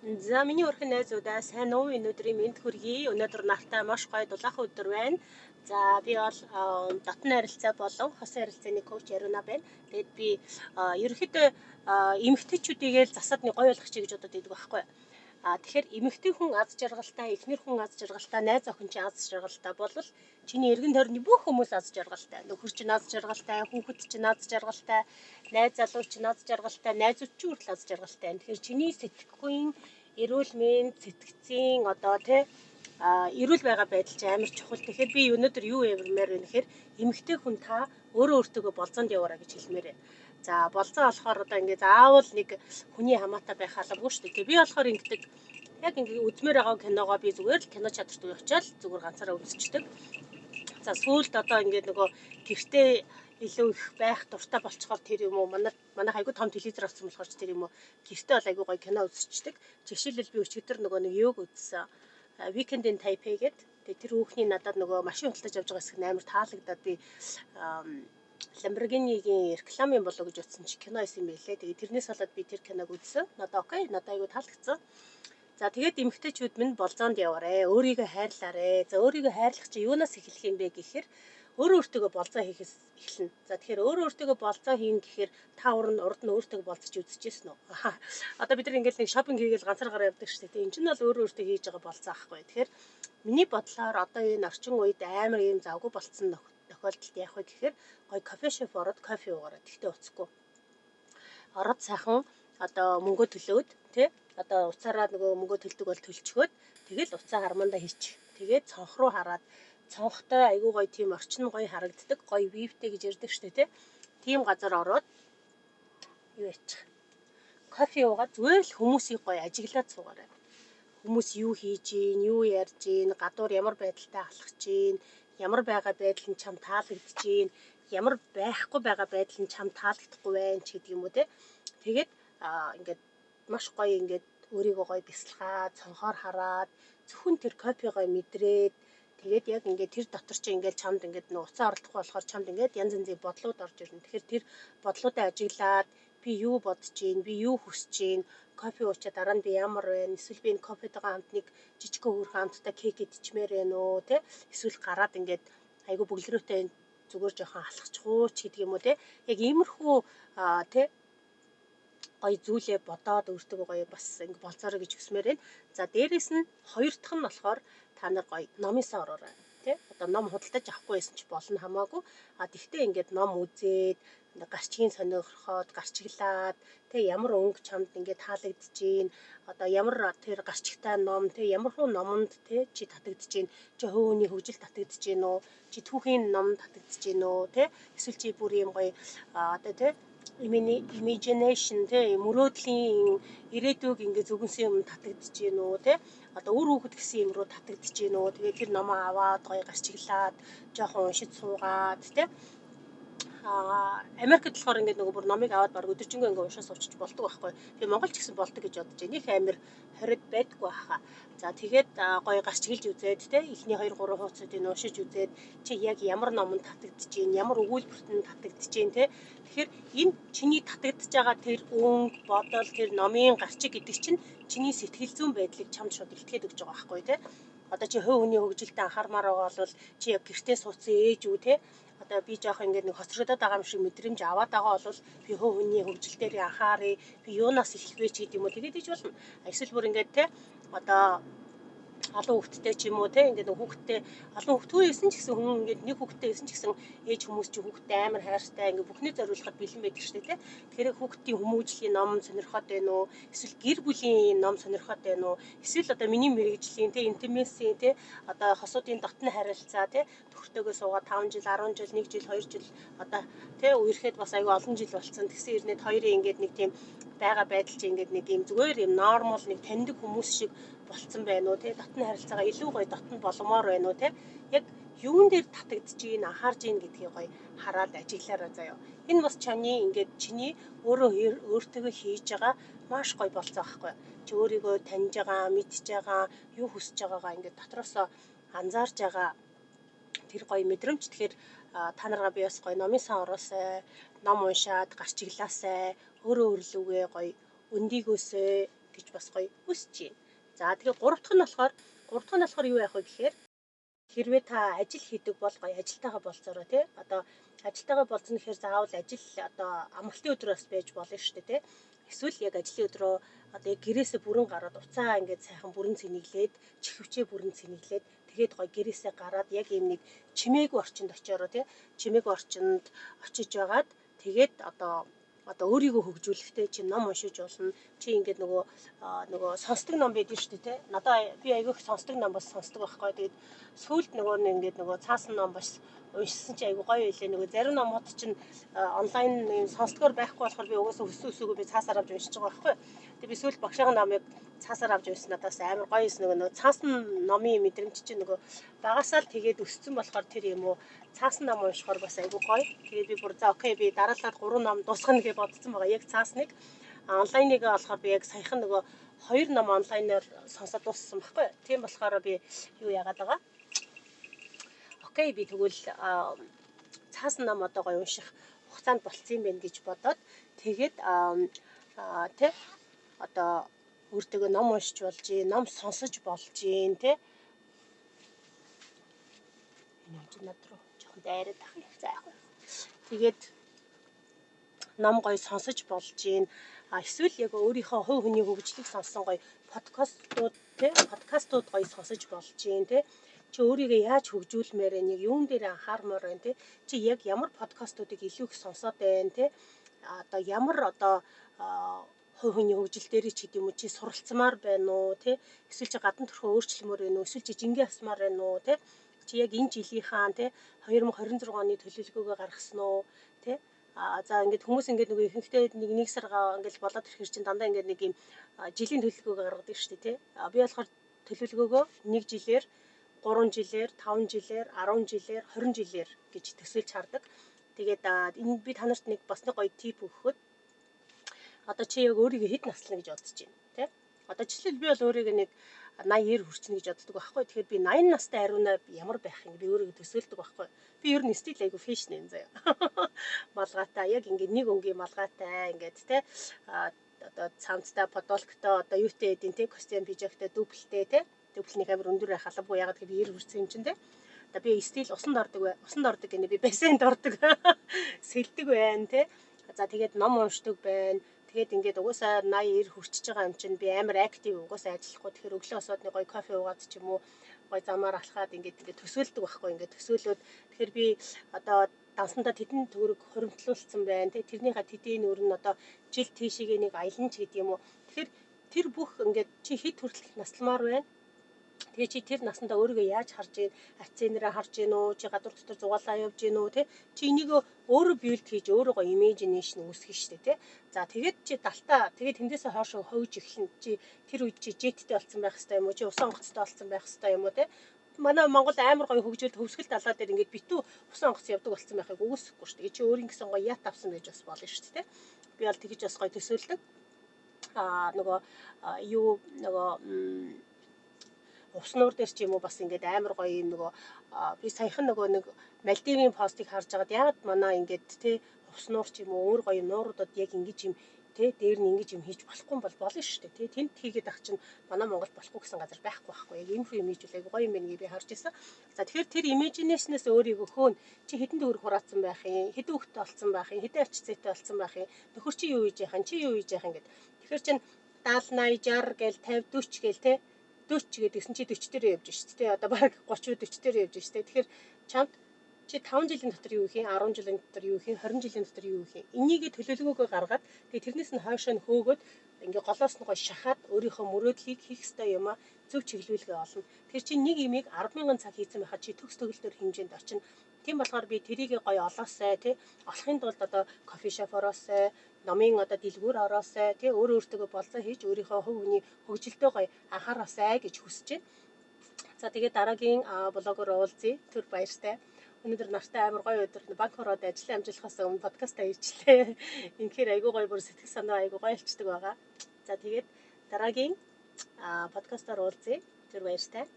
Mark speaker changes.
Speaker 1: За миний өрхөн найзуудаа сайн уу? Өнөөдрийн мэнд хүргэе. Өнөөдөр нартай маш гоё дулаахан өдөр байна. За би бол дотны харилцаа болон хосын харилцааны коуч Аруна байна. Тэгээд би ерөнхийдөө эмэгтэйчүүдийгээ засаад нэг гоё болгочих гэж бодод байдаг байхгүй. Тэгэхээр эмэгтэй хүн аз жаргалтай, эхнэр хүн аз жаргалтай, найз охин чинь аз жаргалтай болвол чиний эргэн тойрны бүх хүмүүс аз жаргалтай. Нөхөр чинь аз жаргалтай, хүүхэд чинь аз жаргалтай, найз залуу чинь аз жаргалтай, найзууд чинь хүртэл аз жаргалтай. Тэгэхээр чиний сэтгэхүйн эрүүл мэнд, сэтгцийн одоо эрүүл байгаа байдал чинь амар чухал. Тэгэхээр би өнөөдөр юу явармаар вэ гэхээр эмэгтэй хүн та өөрөө өөртөө болзоонд яваарай гэж хэлмээр байна. За болзоо болохоор одоо ингээ заавал нэг хүний хамаатай байх албагүй шүү дээ. Би болохоор ингэдэг яг ингээ үзмээр байгаа киногоо би зүгээр л кино чадвартай очиод зүгээр ганцаараа үзчихдэг. За сүүлд одоо ингээ нөгөө гэртээ илүү их байх дуртай болцохоор тэр юм уу манай айгуу том телевизор авсан болохоор ч тэр юм уу гэртээ бол айгуу гоё кино үзчихдэг. Жишээлбэл би өчигдөр нөгөө нэг юуг үзсэн. Weekend in Taipei гэдэг тэр хүүхний надад нөгөө машин худалдаж авч байгаа хэсэг нь амар таалагдаад би Lamborghini-гийн рекламын болоо гэж утсан чи кино исэн байлээ. Тэгээд тэрнээс болоод би тэр киног үзсэн. Надад окей, надад айгуу таалагдсан. За тэгээд эмэгтэйчүүд минь болзоонд яваарэ. Өөрийгөө хайрлаарэ. За өөрийгөө хайрлах чи юунаас эхлэх юм бэ гэхээр өөрөө өөртөө болзоо хийхээс эхэлнэ. За тэгэхээр өөрөө өөртөө болзоо хийн гэхээр та урд нь өөртөө болзож үзчихсэн үү? Одоо бид нар ингээл нэг шопинг хийгээл ганцаараа явдаг шүү дээ. Энэ чинь бол өөрөө өөртөө хийж байгаа болзоо аахгүй. Тэгэхээр миний бодлоор одоо энэ орчин үед амар ийм завгүй болцсон тохиолдолд яах вэ гэхээр гоё кофе шоп ороод кофе уугаарай. Тэгтээ уцахгүй. Ороод сайхан одоо мөнгө төлөөд тий одоо уцаараа нөгөө мөнгө төлдөг бол төлчгөөд тэгэл уцаа хармандаа хийчих. Тэгээд цонх руу хараад цонхтой айгуу гоё тийм орчин гоё харагддаг гоё вивтэй гэж ярьдаг штэ тий. Тийм газар ороод юу яачих. Кофе уугаад зүгээр л хүмүүсийг гоё ажиглаад суугаарай. Хүмүүс юу хийж гин, юу ярьж гин, гадуур ямар байдалтай алхаж гин, ямар байгаа байдал нь чам таалагдж гин, ямар байхгүй байгаа байдал нь чам таалагдахгүй байна ч гэдэг юм уу те. Тэгээд ингээд маш гоё ингээд өөрийгөө гоё бясалгаад, цонхоор хараад, зөвхөн тэр кофегоо мэдрээд тэгээд яг ингээд тэр дотор чи ингээд чамд ингээд нөө уцаа оролдохгүй болохоор чамд ингээд янз янзын бодлууд орж ирнэ. Тэгэхээр тэр бодлуудаа ажиглаад би юу бодож гин, би юу хүсэж гин, кофе уучаад дараа нь би ямар байна? Эсвэл би энэ кофетойгоо хамт нэг жижиг хөөрхөн хамттай кек идчихмээр байна уу, тэ? Эсвэл гараад ингээд айгу бүглэрөөтэй зүгээр жоохон алхачих уу ч гэдэг юм уу, тэ? Яг иймэрхүү тэ гоё зүйлээ бодоод өөртөө гоё бас ингэ болцоорой гэж хүсмээр байна. За дээрэс нь хоёр дахь нь болохоор та нар гоё номынсаа ороорой. Тэ? Одоо ном худалдаж авахгүй байсан ч болно хамаагүй. Тэгтээ ингээд ном үзээд гарчгийн сонирхоод гарчиглаад тэ ямар өнгө чамд ингээд таалагдж гин одоо ямар тэр гарчигтай ном тэ ямар хуу номонд тэ чи татагдж гин чи хөөний хөгжил татагдж гин үү чи түүхийн ном татагдж гин үү тэ эсвэл чи бүр юм гоё одоо тэ imagination тэ мөрөөдлийн ирээдүйг ингээд зүгэнсэн юм татагдж гин үү тэ одоо үр хүүхэд гэсэн юм руу татагдж гин үү тэгээд тэр номоо аваад гоё гарчиглаад жоохон уншиж суугаад тэ Америкт болохоор ингээд нөгөө бүр номыг аваад баг өдөржингөө ингээд уншаа суучих болдог байхгүй. Тэгээ Монголч гэсэн болдог гэж бодож байна. Их амир хориг байдаггүй хаа. За тэгээд гоё гарчиглж үзээд те эхний 2 3 хуудсуудыг уншиж үзээд чи яг ямар номонд татагдж гин, ямар өгүүлбэрт нь татагдж гин те. Тэгэхээр энэ чиний татагдж байгаа тэр өнгө, бодол, тэр номын гарчиг гэдэг чинь чиний сэтгэл зүйн байдлыг чамд шууд илтгэхэд өгч байгаа байхгүй те. Одоо чи хувь хүний хөгжилтэй анхаармаар байгаа бол чи яг гэртээ суудсан ээж үү те одоо би жоох ингээд нэг хоцрогдоод байгаа юм шиг мэдрэмж аваад байгаа бол би хувь хүний хөгжил дээр анхаарыг би юунаас эхлэх вэ ч гэдэг юм уу тэгээд ич болно. Эсвэл бүр ингээд те одоо олон хүүхэдтэй ч юм уу те ингээд хүүхэдтэй олон хүүхдтэй байсан ч гэсэн хүн ингээд нэг хүүхэдтэй байсан ч гэсэн ээж хүмүүс чи хүүхэдтэй амар хайртай ингээд бүхний зориулахад бэлэн байдаг шүү дээ те. Тэгэхээр хүүхдийн хүмүүжлийн ном сонирхоод байна уу? Эсвэл гэр бүлийн ном сонирхоод байна уу? Эсвэл одоо миний мэрэгжлийн те интимэси те одоо хосуудын дотны харилцаа те төхөртөөгөө суугаад 5 жил 10 жил 1 жил 2 жил одоо те үерхэд бас аюу олон жил болцсон. Тэгсэн ирнэд хоёрын ингээд нэг тийм байгаа байдал чи ингээд нэг юм зүгээр юм нормал нэг таньдаг хүмүүс шиг болцсон байна уу те дотны харилцаагаа илүү гоё дотн боломоор байна уу те яг юун дээр татагдж гин анхаарж гин гэдгийг гоё хараад ажиглаараа заяа. Энэ бас чаны ингээд чиний өөртөө хийж байгаа маш гоё болцоо байхгүй. Чи өөрийгөө таньж байгаа, мэдж байгаа, юу хүсэж байгаагаа ингээд дотроосоо анзаарж байгаа тэр гоё мэдрэмж. Тэгэхээр та нараа би бас гоё номын сан ороосай, ном уншаад гарчиглаасай, өөрөө өөрлөгөө гоё өндийгөөсөө гэж бас гоё хүсэж байна. За тэгээ гурав дахь нь болохоор юу яах вэ гэхээр хэрвээ та ажил хийдэг бол гоё ажилтайгаа болцоороо тий. Одоо ажилтайгаа болцно гэхээр заавал ажил одоо амралтын өдөр бас байж болно шүү дээ тий. Эсвэл яг ажлын өдрөө одоо яг гэрээсээ бүрэн гараад уцаа ингээд сайхан бүрэн цэнэглээд чихвчээ бүрэн цэнэглээд тэгээд гоё гэрээсээ гараад яг ийм нэг чимээгүй орчинд очиороо тий. Чимээгүй орчинд очиж байгаад тэгээд одоо өөрийгөө хөгжүүлэхтэй чи ном уншиж болно. Чи ингээд нөгөө сонсдог ном байдаг шүү дээ тий. Надаа би айгүйх сонсдог ном бас сонсдог байхгүй. Тэгээд сүүлд ингээд цаасан ном бас уншсан чи айгүй гоё байлээ. Нөгөө зарим номууд чинь онлайн юм сонсдогоор байхгүй болохоор би угаасаа өсөөгүй би цаасаар авч уншиж байгаа байхгүй. Тэгээд би сүүлд багшаагийн номыг цаасаар авч уншсан надаас амар гоё эс нөгөө цаасан номын мэдрэмж чинь нөгөө багасаа л тэгээд өссөн болохоор тэр юм уу цаасан ном уншихаар бас айгүй гоё. Тэгээд би бүр за окей би дараалал 3 ном дуусгана гэж бодсон байгаа. Яг цаасныг онлайныг болохоор би яг саяхан нөгөө 2 ном онлайнаар сонсоод дууссан байхгүй. Тийм болохоор би юу яагаад байгаа. Окей би тэгвэл цаасан ном одоо гоё унших хугацаанд болцсон юм байна гэж бодоод тэгээд тэ одоо өөртөө ном уншиж болж, ном сонсож болж гин тэ. Энэ ч над руу жоохон дайраад ах юм. За яг. Тэгээд ном гоё сонсож болж гин. Эсвэл яг өөрийнхөө хувь хүний хөгжлийг сонссон гоё подкастууд гоё сонсож болж гин тэ. Чи өөрийгөө яаж хөгжүүлмээр вэ? Нэг юун дээр анхаармаар байна те? Чи яг ямар подкастуудыг илүү их сонсоод байна те? Одоо ямар хувь хүний хөгжил дээр ч гэдэг юм уу чи суралцмаар байна уу те? Эсвэл чи гадна төрхөө өөрчлөмөр байна уу? Эсвэл чи жингээ авсмаар байна уу те? Чи яг энэ жилийнхаа те 2026 оны төлөвлөгөөгөө гаргасан уу те? За ингээд хүмүүс ингээд нөгөө ихэнхдээ нэг саргаа ингээд болоод ирэхэр чинь дандаа ингээд нэг юм жилийн төлөвлөгөөгөө гаргадаг шүү дээ те? Би болохоор төлөвлөгөөгөө 1 жилээр 3 жилээр, 5 жилээр, 10 жилээр, 20 жилээр гэж төсөөлж хардаг. Тэгээд энэ би та нарт нэг бас нэг гоё тип өгөхөд одоо чи яг өөрийгөө хэд наслана гэж бодож байна, тий? Одоо жишээл би бол өөрийгөө нэг 80-90 хүрчнэ гэж боддог байхгүй. Тэгэхээр би 80 настай ариунаа ямар байх юм би өөрийгөө төсөөлдөг байхгүй. Би ер нь стил айгу фэшн юм заяа. Малгайтай яг ингээд нэг өнгийн малгайтай ингээд тий одоо цамцтай, подолктой одоо юутэй эдийн тий костюм пижактай, дублтэй тий төвлөнийг амар өндөр халавгүй ягаад гэвэл би 90 хүрсэн юм чинь те. Одоо би стил усанд ордог гэнэ би бассейнд ордог. Сэлдэг байна те. За тэгээд ном уншдаг байна. Тэгээд ингээд угаасаа 80 90 хүрчихэж байгаа юм чинь би амар актив угаасаа ажиллахгүй. Тэгэхээр өглөө босоод нэг гоё кофе уугаад ч юм уу гоё замаар алхаад ингээд төсөөлдөг байхгүй. Ингээд төсөөлөөд тэгэхээр би одоо дансандаа тэдэн төгрөг хуримтлуулсан байна те. Тэрнийхээ тэдийн өөр нь одоо жил тийшээгээ нэг аялна ч гэдэг юм уу. Тэгэхээр тэр бүх ингээд чи хэд хүртэл насламаар байна. Тэгээ чи тэр насандаа өөрийгөө яаж харж ийн, аценераа харж ийн үү, чи гадуур дотор зугаалаа явж ийн үү, тэ? Чи энийг өөрөө билд хийж өөрийгөө имижинэйшн үүсгэх штэ, тэ? За тэгээд чи далтаа тэгээд тэндээсээ хоошоо хөвж эхлэн чи тэр үед чи жеттэй болсон байх хэвээр юм уу, чи усан онгоцтой болсон байх хэвээр юм уу, тэ? Манай Монгол амар гоё хөгжүүлд хөвсгөл далаа дээр ингээд битүү усан онгоц явдаг болсон байхыг үгүйсэхгүй штэ. Чи өөрийн гэсэн гоё ят авсан гэж бас болно штэ, тэ? Би бол тэгж бас гоё төсөөлдөг. Уснуур дээр ч юм уу бас ингээд амар гоё юм би саяхан нэг Мальдивын постыг харж байгаад ягаад манай ингээд те уснуур ч юм уу өөр гоё нууруудад яг ингэж юм те дээр нь ингэж юм хийж болохгүй бол болно шүү дээ те тэнд хийгээд ах чинь манай Монгол болохгүй гэсэн газар байхгүй яг ийм юм хийж үлээг гоё юм байна гэж би харж байсан. За тэгэхээр тэр имижинэйшнээс өөрийгөө хөөн чи хэдэн төгрөг хураацсан байх юм хэдэн хүүхэдтэй болсон байх юм хэдэн арчцээтэй болсон байх юм нөхөр чи юу хийж яах юм чи юу хийж яах юм гэд тэгэхээр чин 70 80 60 гээл 50 40 гээл те 40 гэдгсэн чи 40 дээр явж шít те одоо баг 30 40 дээр явж шít те тэгэхээр чамд чи 5 жилийн дотор юу хийх юм 10 жилийн дотор юу хийх юм 20 жилийн дотор юу хийх юм энийг төлөвлөгөөгөө гаргаад тэгээ тэрнээс нь хойшоо нь хөөгөөд ингээ голоос нь гоё шахаад өөрийнхөө мөрөөдлийг хийх ёстой юм а зөв чиглүүлгээ олно тэр чи нэг имийг 10,000 цаг хийсэн байхад чи төгс төгөлдөр хэмжээнд очино тийм болохоор би тэрийг гоё олоосай тий олохын тулд одоо кофе шоп ороосай номын одоо дэлгүүр ороосай тий өөртөө болцоо хийж өөрийнхөө хувь хүний хөгжилдөө гоё анхаараасай гэж хүсэж байна. За тэгээд дараагийн блогоор уулзъя. Түр баяртай. Өнөөдөр нартай амар гоё өдөр банк ороод ажлын амжилахаас өмнө подкастаа хийчлээ. Инхээр айгуу гоё бүр сэтгэл санаа айгуу гоё болчдөг байгаа. За тэгээд дараагийн подкастаар уулзъя. Түр баяртай.